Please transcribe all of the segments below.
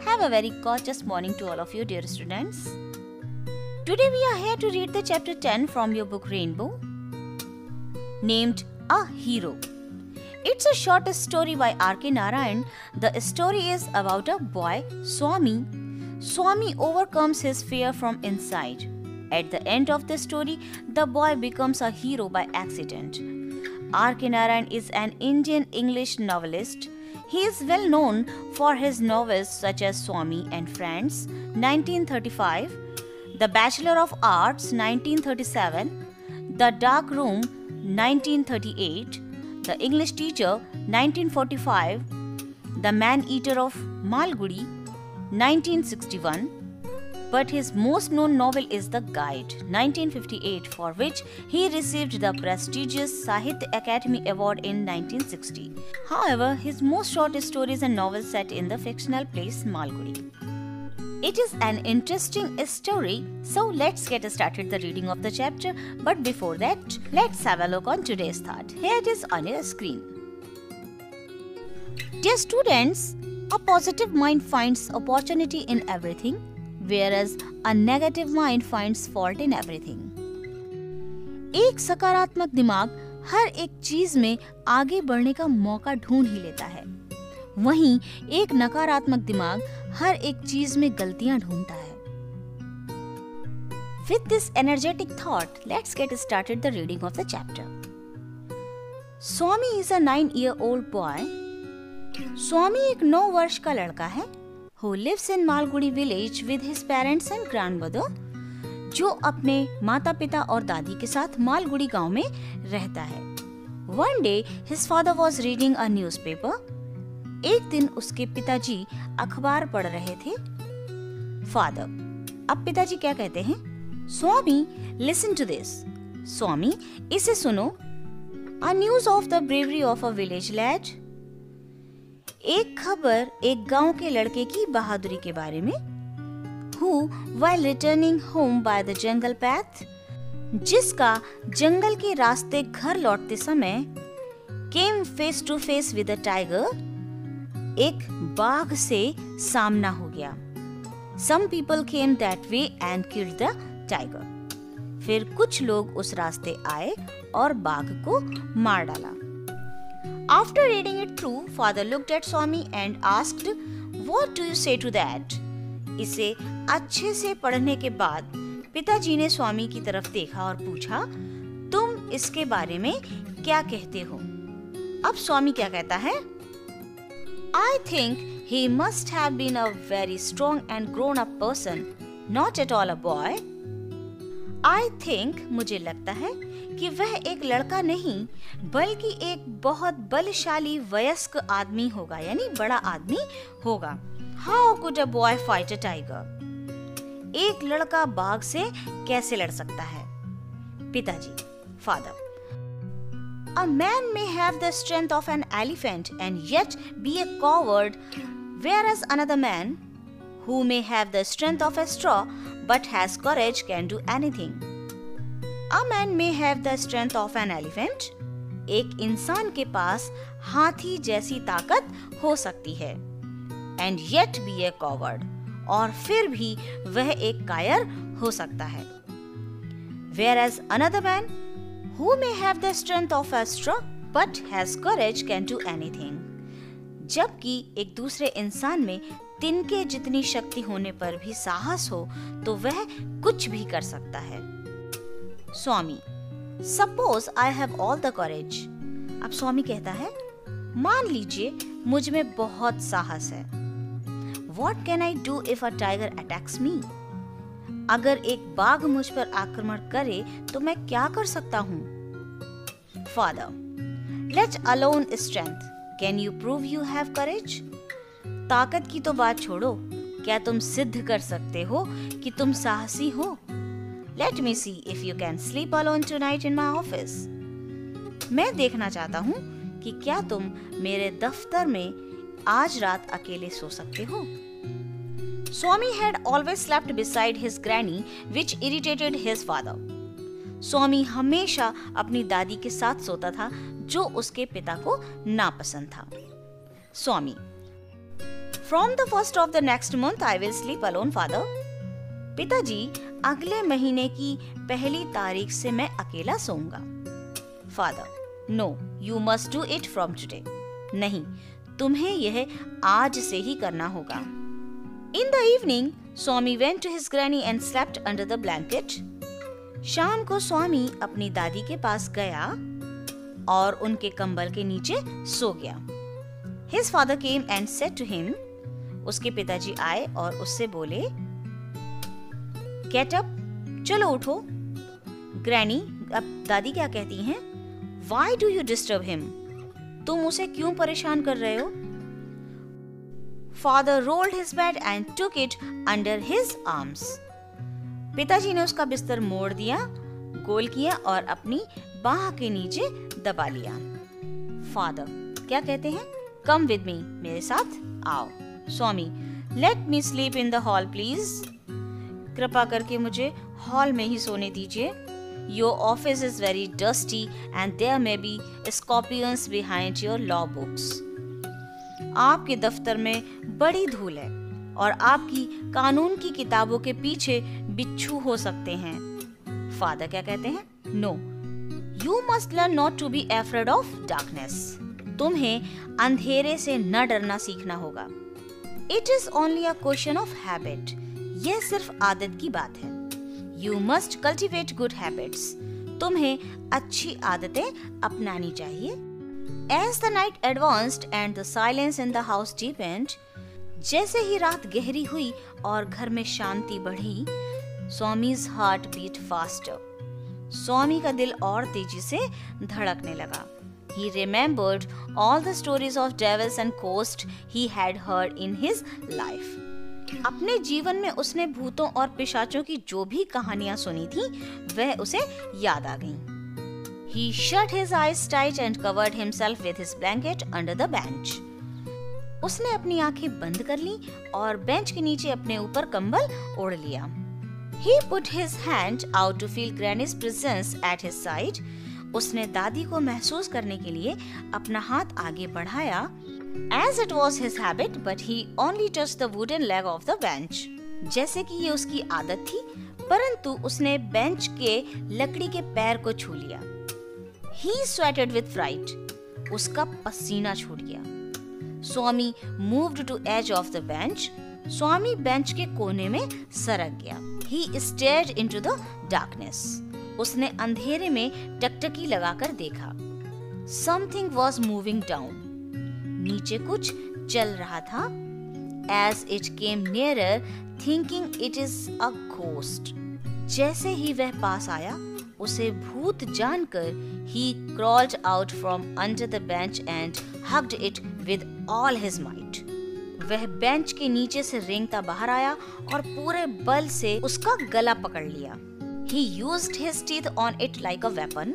Have a very gorgeous morning to all of you, dear students. Today we are here to read the chapter 10 from your book Rainbow, named A Hero. It's a short story by R.K. Narayan. The story is about a boy, Swami. Swami overcomes his fear from inside. At the end of the story, the boy becomes a hero by accident. R.K. Narayan is an Indian English novelist. He is well known for his novels such as Swami and Friends, 1935, The Bachelor of Arts, 1937, The Dark Room, 1938, The English Teacher, 1945, The Man-Eater of Malgudi, 1961. But his most known novel is The Guide, 1958, for which he received the prestigious Sahitya Akademi Award in 1960. However, his most short stories and novels set in the fictional place Malgudi. It is an interesting story, so let's get started the reading of the chapter. But before that, let's have a look on today's thought. Here it is on your screen. Dear students, a positive mind finds opportunity in everything, whereas a negative mind finds fault in everything. एक सकारात्मक दिमाग हर एक चीज में आगे बढ़ने का मौका ढूंढ ही लेता है, वहीं एक नकारात्मक दिमाग हर एक चीज में गलतियां ढूंढता है. With this energetic thought, let's get started the reading of the chapter. Swami is a 9-year-old boy. Swami एक 9 वर्ष का लड़का है, who lives in Malgudi village with his parents and grandmother, जो अपने माता पिता और दादी के साथ मालगुड़ी गांव में रहता है. One day his father was reading a newspaper. एक दिन उसके पिताजी अखबार पढ़ रहे थे. Father, अब पिताजी क्या कहते हैं? Swami, listen to this. स्वामी, इसे सुनो. A news of the bravery of a village lad. एक खबर एक गांव के लड़के की बहादुरी के बारे में. Who, while returning home by the jungle path, जिसका जंगल के रास्ते घर लौटते समय came face to face with a tiger, एक बाघ से सामना हो गया. Some people came that way and killed the tiger. फिर कुछ लोग उस रास्ते आए और बाघ को मार डाला. After reading it through, father looked at Swami and asked, "What do you say to that?" इसे अच्छे से पढ़ने के बाद पिताजी ने स्वामी की तरफ देखा और पूछा, तुम इसके बारे में क्या कहते हो? अब स्वामी क्या कहता है? I think he must have been a very strong and grown-up person, not at all a boy. I think, मुझे लगता है कि वह एक लड़का नहीं बल्कि एक बहुत बलशाली वयस्क आदमी होगा, यानी बड़ा आदमी होगा. How could a boy fight a tiger? एक लड़का बाघ से कैसे लड़ सकता है? पिताजी, father. A man may have the strength of an elephant and yet be a coward, whereas another man who may have the strength of a straw but has courage can do anything. A man may have the strength of an elephant. एक इंसान के पास हाथी जैसी ताकत हो सकती है. And yet be a coward. और फिर भी वह एक कायर हो सकता है. Whereas another man who may have the strength of a straw but has courage can do anything. जबकि एक दूसरे इंसान में तिनके जितनी शक्ति होने पर भी साहस हो तो वह कुछ भी कर सकता है. स्वामी, Suppose I have all the courage. अब स्वामी कहता है, मान लीजिए मुझ में बहुत साहस है. What can I do if a tiger attacks me? अगर एक बाघ मुझ पर आक्रमण करे तो मैं क्या कर सकता हूँ? Father, let alone strength. Can you prove you have courage? ताकत की तो बात छोड़ो, क्या तुम सिद्ध कर सकते हो कि तुम साहसी हो? Let me see if you can sleep alone tonight in my office. मैं देखना चाहता हूँ कि क्या तुम मेरे दफ्तर में आज रात अकेले सो सकते हो? Swami had always slept beside his granny, which irritated his father. स्वामी हमेशा अपनी दादी के साथ सोता था, जो उसके पिता को नापसंद था. स्वामी, From the first of the next month I will sleep alone, father. पिताजी, अगले महीने की पहली तारीख से मैं अकेला सोऊंगा. Father, no, you must do it from today. नहीं, तुम्हें यह आज से ही करना होगा. In the evening, Swami went to his granny and slept under the blanket. शाम को स्वामी अपनी दादी के पास गया और उनके कंबल के नीचे सो गया. His father came and said to him, उसके पिताजी आए और उससे बोले, Get up, चलो उठो. ग्रैनी, अब दादी क्या कहती हैं? Why do you disturb him? तुम उसे क्यों परेशान कर रहे हो? Father rolled his bed and took it under his arms. पिताजी ने उसका बिस्तर मोड़ दिया, गोल किया और अपनी बाह के नीचे दबा लिया. Father, क्या कहते हैं? Come with me, मेरे साथ आओ. स्वामी, Let me sleep in the hall, please. कृपा करके मुझे हॉल में ही सोने दीजिए. Your office is very dusty and there may be scorpions behind your law books. आपके दफ्तर में बड़ी धूल है और आपकी कानून की किताबों के पीछे बिच्छू हो सकते हैं. फादर क्या कहते हैं? No, you must learn not to be afraid of darkness. तुम्हें अंधेरे से न डरना सीखना होगा. It is only a question of habit. यह सिर्फ आदत की बात है. You must cultivate good habits. तुम्हें अच्छी आदतें अपनानी चाहिए. As the night advanced and the silence in the house deepened, जैसे ही रात गहरी हुई और घर में शांति बढ़ी, स्वामी's heart beat faster. स्वामी का दिल और तेजी से धड़कने लगा. He remembered all the stories of devils and ghosts he had heard in his life. अपने जीवन में उसने भूतों और पिशाचों की जो भी कहानियां सुनी थी, वह उसे याद आ गईं. He shut his eyes tight and covered himself with his blanket under the bench. उसने अपनी आंखें बंद कर ली और बेंच के नीचे अपने ऊपर कंबल ओढ़ लिया. He put his hand out to feel Granny's presence at his side. उसने दादी को महसूस करने के लिए अपना हाथ आगे बढ़ाया. As it was his habit, but he only touched the wooden leg of the bench. जैसे कि ये उसकी आदत थी, परंतु उसने बेंच के लकड़ी के पैर को छू लिया. He sweated with fright. उसका पसीना छूट गया. स्वामी moved to edge of the bench. Swami bench के कोने में सरक गया. He stared into the darkness. उसने अंधेरे में टकटकी लगाकर देखा. Something was moving down. नीचे कुछ चल रहा था. As it came nearer, thinking it is a ghost. जैसे ही वह पास आया, उसे भूत जानकर he crawled out from under the bench and hugged it with all his might. वह बेंच के नीचे से रेंगता बाहर आया और पूरे बल से उसका गला पकड़ लिया. He used his teeth on it like a weapon.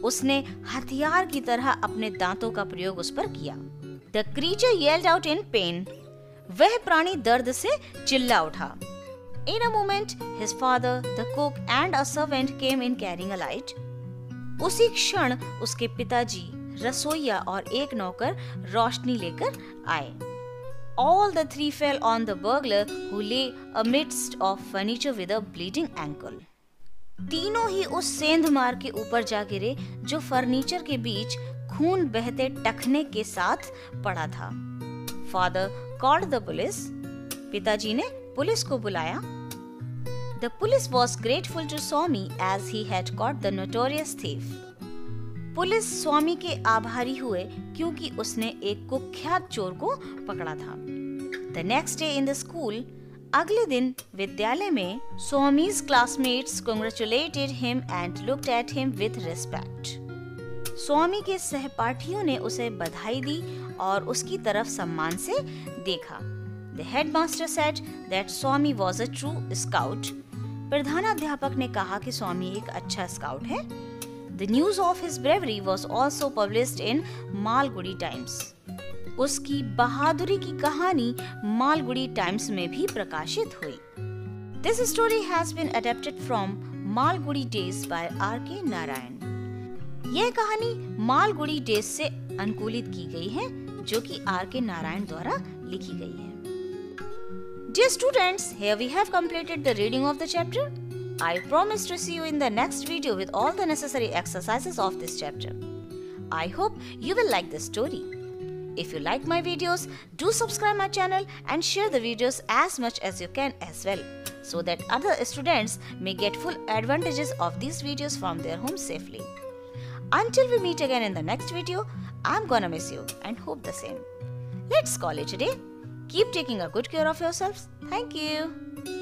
उसने हथियार की तरह अपने दांतों का प्रयोग उस पर किया. The creature yelled out in pain. वह प्राणी दर्द से चिल्ला उठा. In a moment, his father, the cook, and a servant came in carrying a light. उसी क्षण उसके पिताजी, रसोइया और एक नौकर रोशनी लेकर आए. All the three fell on the burglar who lay amidst of furniture with a bleeding ankle. तीनों ही उस सेंधमार के ऊपर जा गिरे जो फर्नीचर के बीच खून बहते टखने के साथ पड़ा था. Father called the police. पिताजी ने पुलिस को बुलाया. The police was grateful to Swami as he had caught the notorious thief. Police Swami के आभारी हुए क्योंकि उसने एक कुख्यात चोर को पकड़ा था. The next day in the school, अगले दिन विद्यालय में स्वामी's classmates congratulated him and looked at him with respect. स्वामी के सहपाठियों ने उसे बधाई दी और उसकी तरफ सम्मान से देखा. The headmaster said that Swami was a true scout. प्रधानाध्यापक ने कहा कि स्वामी एक अच्छा स्काउट है. The news of his bravery was also published in Malgudi times. उसकी बहादुरी की कहानी मालगुडी टाइम्स में भी प्रकाशित हुई. This story has been adapted from Malgudi days by R.K. Narayan. यह कहानी मालगुडी डेज से अनुकूलित की गई है जो कि R.K. नारायण द्वारा लिखी गई है. Dear students, here we have completed the reading of the chapter. I promise to see you in the next video with all the necessary exercises of this chapter. I hope you will like this story. If you like my videos, do subscribe my channel and share the videos as much as you can as well, so that other students may get full advantages of these videos from their home safely. Until we meet again in the next video, I'm gonna miss you and hope the same. Let's call it a day. Keep taking a good care of yourselves. Thank you.